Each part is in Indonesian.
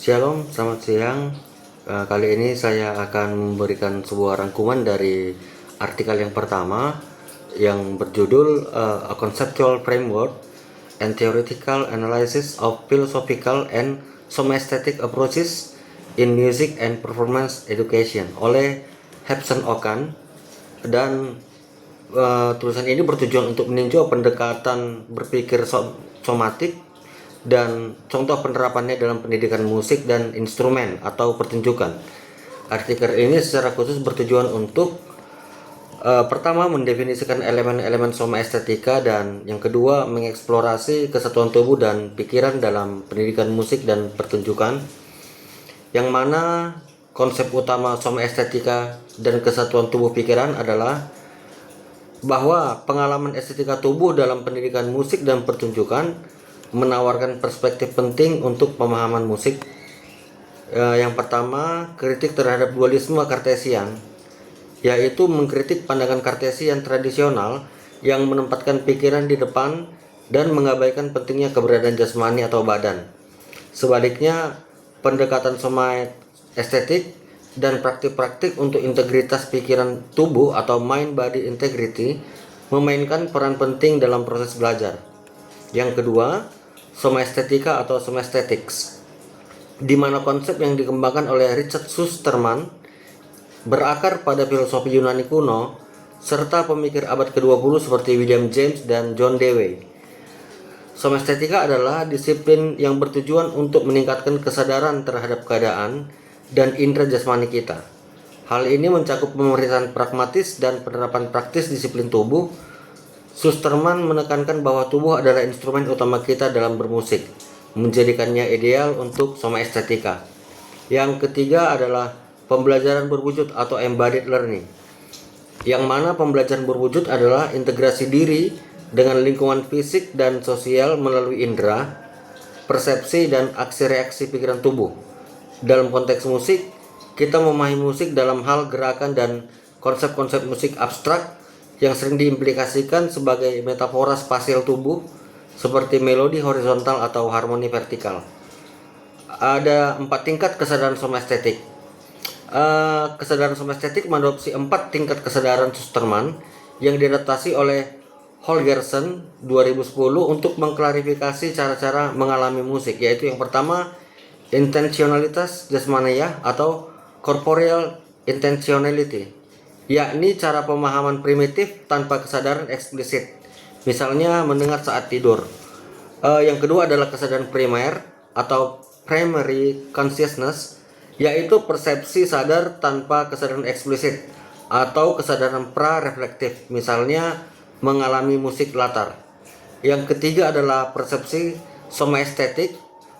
Shalom, selamat siang. Kali ini saya akan memberikan sebuah rangkuman dari artikel yang pertama yang berjudul A Conceptual Framework and Theoretical Analysis of Philosophical and Somaesthetic Approaches in Music and Performance Education oleh Hepson Okan. Dan tulisan ini bertujuan untuk meninjau pendekatan berpikir somatik dan contoh penerapannya dalam pendidikan musik dan instrumen atau pertunjukan. Artikel ini secara khusus bertujuan untuk pertama mendefinisikan elemen-elemen soma estetika, dan yang kedua mengeksplorasi kesatuan tubuh dan pikiran dalam pendidikan musik dan pertunjukan, yang mana konsep utama soma estetika dan kesatuan tubuh pikiran adalah bahwa pengalaman estetika tubuh dalam pendidikan musik dan pertunjukan menawarkan perspektif penting untuk pemahaman musik. Yang pertama, kritik terhadap dualisme Kartesian, yaitu mengkritik pandangan Kartesian tradisional yang menempatkan pikiran di depan dan mengabaikan pentingnya keberadaan jasmani atau badan. Sebaliknya, pendekatan soma estetik dan praktik-praktik untuk integritas pikiran tubuh atau mind body integrity memainkan peran penting dalam proses belajar. Yang kedua, soma estetika atau soma aesthetics, di mana konsep yang dikembangkan oleh Richard Susterman berakar pada filosofi Yunani kuno serta pemikir abad ke-20 seperti William James dan John Dewey. Soma estetika adalah disiplin yang bertujuan untuk meningkatkan kesadaran terhadap keadaan dan indera jasmani kita. Hal ini mencakup pemeriksaan pragmatis dan penerapan praktis disiplin tubuh. Susterman menekankan bahwa tubuh adalah instrumen utama kita dalam bermusik, menjadikannya ideal untuk soma estetika. Yang ketiga adalah pembelajaran berwujud atau embodied learning, yang mana pembelajaran berwujud adalah integrasi diri dengan lingkungan fisik dan sosial melalui indera, persepsi, dan aksi reaksi pikiran tubuh. Dalam konteks musik, kita memahami musik dalam hal gerakan dan konsep-konsep musik abstrak yang sering diimplikasikan sebagai metafora spasial tubuh seperti melodi horizontal atau harmoni vertikal. Ada 4 tingkat kesadaran soma estetik. Kesadaran soma estetik mengadopsi 4 tingkat kesadaran Susterman yang diadaptasi oleh Holgersen 2010 untuk mengklarifikasi cara-cara mengalami musik, yaitu yang pertama intentionalitas jasmaniah atau corporeal intentionality, yakni cara pemahaman primitif tanpa kesadaran eksplisit, misalnya mendengar saat tidur. Yang kedua adalah kesadaran primer atau primary consciousness, yaitu persepsi sadar tanpa kesadaran eksplisit atau kesadaran pra-reflektif, misalnya mengalami musik latar. Yang ketiga adalah persepsi soma estetik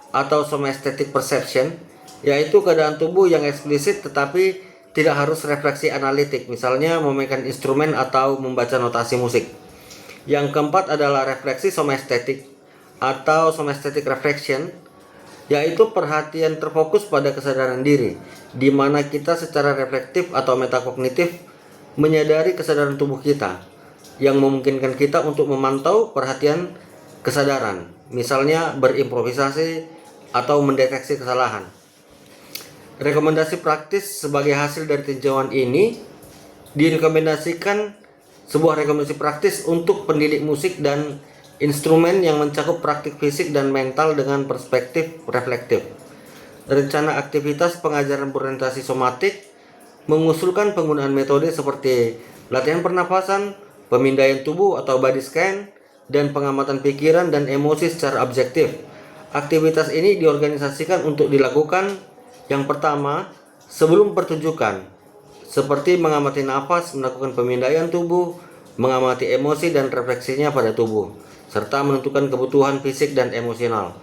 atau soma aesthetic perception, yaitu keadaan tubuh yang eksplisit tetapi tidak harus refleksi analitik, misalnya memainkan instrumen atau membaca notasi musik. Yang keempat adalah refleksi soma estetik atau soma aesthetic reflection, yaitu perhatian terfokus pada kesadaran diri, di mana kita secara reflektif atau metakognitif menyadari kesadaran tubuh kita, yang memungkinkan kita untuk memantau perhatian kesadaran, misalnya berimprovisasi atau mendeteksi kesalahan. Rekomendasi praktis sebagai hasil dari tinjauan ini direkomendasikan sebuah rekomendasi praktis untuk pendidik musik dan instrumen yang mencakup praktik fisik dan mental dengan perspektif reflektif. Rencana aktivitas pengajaran berorientasi somatik mengusulkan penggunaan metode seperti latihan pernapasan, pemindaian tubuh atau body scan, dan pengamatan pikiran dan emosi secara objektif. Aktivitas ini diorganisasikan untuk dilakukan yang pertama sebelum pertunjukan, seperti mengamati nafas, melakukan pemindaian tubuh, mengamati emosi dan refleksinya pada tubuh, serta menentukan kebutuhan fisik dan emosional.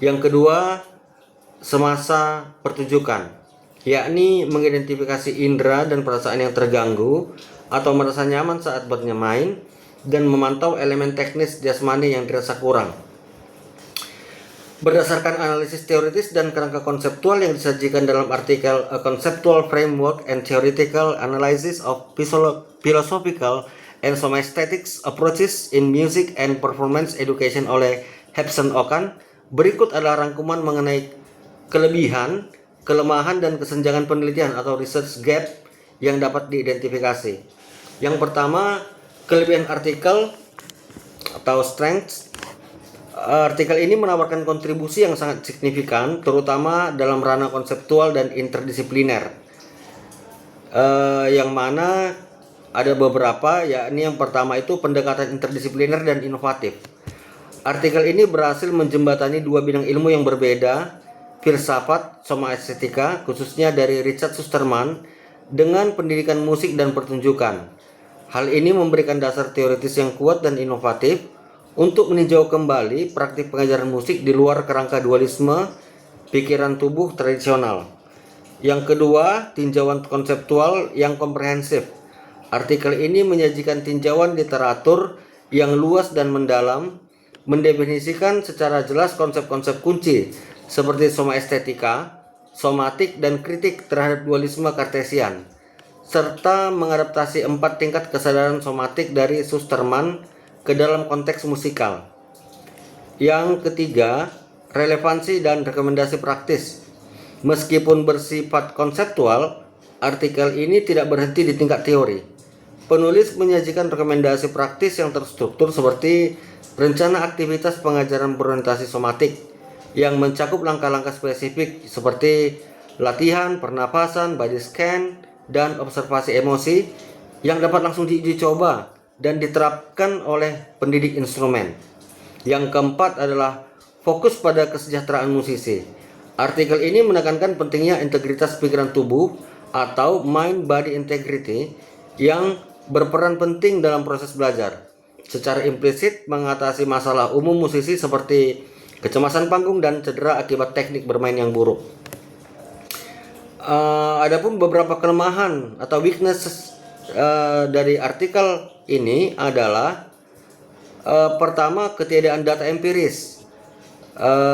Yang kedua, semasa pertunjukan, yakni mengidentifikasi indera dan perasaan yang terganggu atau merasa nyaman saat bermain, dan memantau elemen teknis jasmani yang dirasa kurang. Berdasarkan analisis teoritis dan kerangka konseptual yang disajikan dalam artikel A Conceptual Framework and Theoretical Analysis of Philosophical and Soma Aesthetics Approaches in Music and Performance Education oleh Hepson Okan, berikut adalah rangkuman mengenai kelebihan, kelemahan, dan kesenjangan penelitian atau research gap yang dapat diidentifikasi. Yang pertama, kelebihan artikel atau strengths. Artikel ini menawarkan kontribusi yang sangat signifikan, terutama dalam ranah konseptual dan interdisipliner. Yang mana ada beberapa, yakni yang pertama itu pendekatan interdisipliner dan inovatif. Artikel ini berhasil menjembatani dua bidang ilmu yang berbeda, filsafat sama estetika, khususnya dari Richard Susterman, dengan pendidikan musik dan pertunjukan. Hal ini memberikan dasar teoritis yang kuat dan inovatif untuk meninjau kembali praktik pengajaran musik di luar kerangka dualisme pikiran tubuh tradisional. Yang kedua, tinjauan konseptual yang komprehensif. Artikel ini menyajikan tinjauan literatur yang luas dan mendalam, mendefinisikan secara jelas konsep-konsep kunci seperti soma estetika, somatik, dan kritik terhadap dualisme kartesian, serta mengadaptasi 4 tingkat kesadaran somatik dari Susterman ke dalam konteks musikal. Yang ketiga, relevansi dan rekomendasi praktis. Meskipun bersifat konseptual, artikel ini tidak berhenti di tingkat teori. Penulis menyajikan rekomendasi praktis yang terstruktur seperti rencana aktivitas pengajaran berorientasi somatik yang mencakup langkah-langkah spesifik seperti latihan, pernapasan, body scan, dan observasi emosi yang dapat langsung diuji coba dan diterapkan oleh pendidik instrumen. Yang keempat adalah fokus pada kesejahteraan musisi. Artikel ini menekankan pentingnya integritas pikiran tubuh atau mind body integrity yang berperan penting dalam proses belajar. Secara implisit mengatasi masalah umum musisi seperti kecemasan panggung dan cedera akibat teknik bermain yang buruk. Adapun beberapa kelemahan atau weaknesses dari artikel ini adalah pertama, ketiadaan data empiris.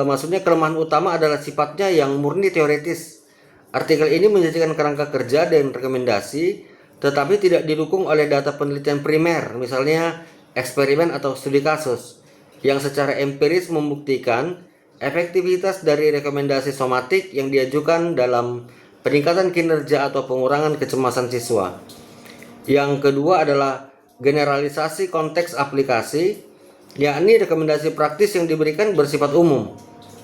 Maksudnya kelemahan utama adalah sifatnya yang murni teoritis. Artikel ini menjadikan kerangka kerja dan rekomendasi, tetapi tidak didukung oleh data penelitian primer, misalnya eksperimen atau studi kasus, yang secara empiris membuktikan efektivitas dari rekomendasi somatik yang diajukan dalam peningkatan kinerja atau pengurangan kecemasan siswa. Yang kedua adalah generalisasi konteks aplikasi, yakni rekomendasi praktis yang diberikan bersifat umum.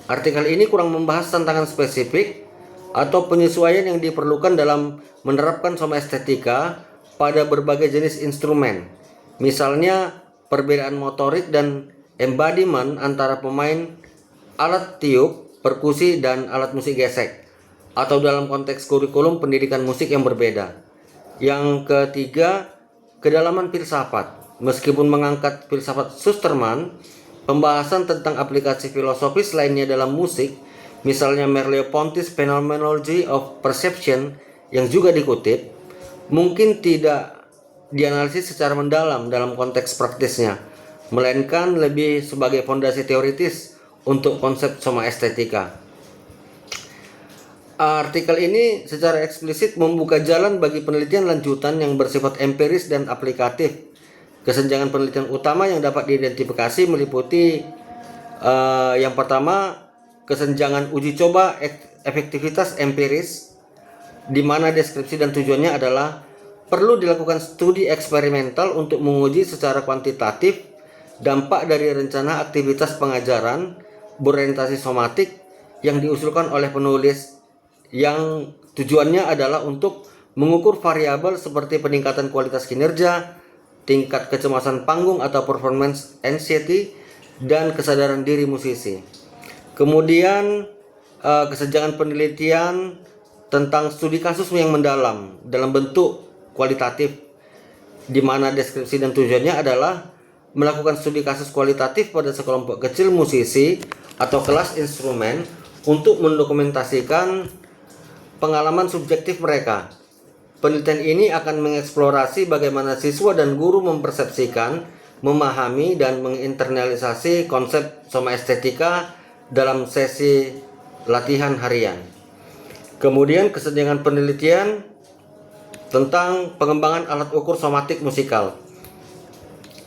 Artikel ini kurang membahas tantangan spesifik atau penyesuaian yang diperlukan dalam menerapkan soma estetika pada berbagai jenis instrumen. Misalnya perbedaan motorik dan embodiment antara pemain alat tiup, perkusi, dan alat musik gesek, atau dalam konteks kurikulum pendidikan musik yang berbeda. Yang ketiga, kedalaman filsafat. Meskipun mengangkat filsafat Susterman, pembahasan tentang aplikasi filosofis lainnya dalam musik, misalnya Merleau-Ponty's Phenomenology of Perception yang juga dikutip, mungkin tidak dianalisis secara mendalam dalam konteks praktisnya, melainkan lebih sebagai fondasi teoritis untuk konsep soma estetika. Artikel ini secara eksplisit membuka jalan bagi penelitian lanjutan yang bersifat empiris dan aplikatif. Kesenjangan penelitian utama yang dapat diidentifikasi meliputi yang pertama, kesenjangan uji coba efektivitas empiris, di mana deskripsi dan tujuannya adalah perlu dilakukan studi eksperimental untuk menguji secara kuantitatif dampak dari rencana aktivitas pengajaran berorientasi somatik yang diusulkan oleh penulis, yang tujuannya adalah untuk mengukur variabel seperti peningkatan kualitas kinerja, tingkat kecemasan panggung atau performance anxiety, dan kesadaran diri musisi. Kemudian kesenjangan penelitian tentang studi kasus yang mendalam dalam bentuk kualitatif, di mana deskripsi dan tujuannya adalah melakukan studi kasus kualitatif pada sekelompok kecil musisi atau kelas instrumen untuk mendokumentasikan pengalaman subjektif mereka. Penelitian ini akan mengeksplorasi bagaimana siswa dan guru mempersepsikan, memahami, dan menginternalisasi konsep soma estetika dalam sesi latihan harian. Kemudian kesenjangan penelitian tentang pengembangan alat ukur somatik musikal,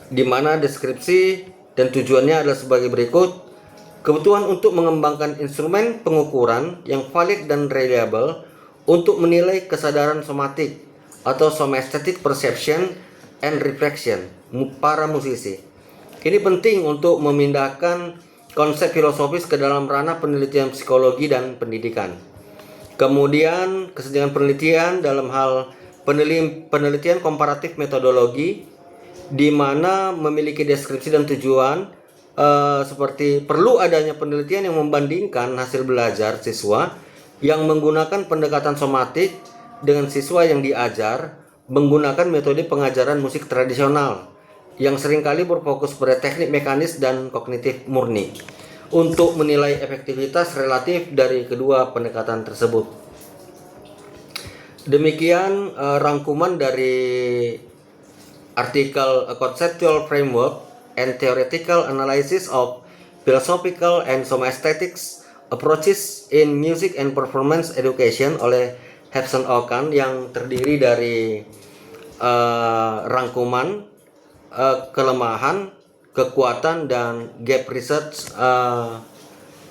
di mana deskripsi dan tujuannya adalah sebagai berikut. Kebutuhan untuk mengembangkan instrumen pengukuran yang valid dan reliable untuk menilai kesadaran somatik atau somaesthetic perception and reflection para musisi. Ini penting untuk memindahkan konsep filosofis ke dalam ranah penelitian psikologi dan pendidikan. Kemudian kesediaan penelitian dalam hal penelitian komparatif metodologi, di mana memiliki deskripsi dan tujuan, seperti perlu adanya penelitian yang membandingkan hasil belajar siswa yang menggunakan pendekatan somatik dengan siswa yang diajar menggunakan metode pengajaran musik tradisional yang seringkali berfokus pada teknik mekanis dan kognitif murni untuk menilai efektivitas relatif dari kedua pendekatan tersebut. Demikian rangkuman dari artikel A Conceptual Framework and Theoretical Analysis of Philosophical and Somaesthetics Approaches in Music and Performance Education oleh Hepson Okan, yang terdiri dari rangkuman kelemahan, kekuatan, dan gap research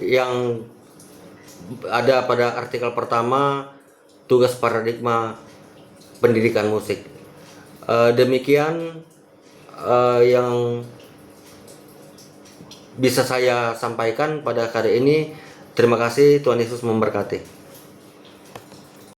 yang ada pada artikel pertama, tugas paradigma pendidikan musik. Demikian yang bisa saya sampaikan pada kali ini. Terima kasih, Tuhan Yesus memberkati.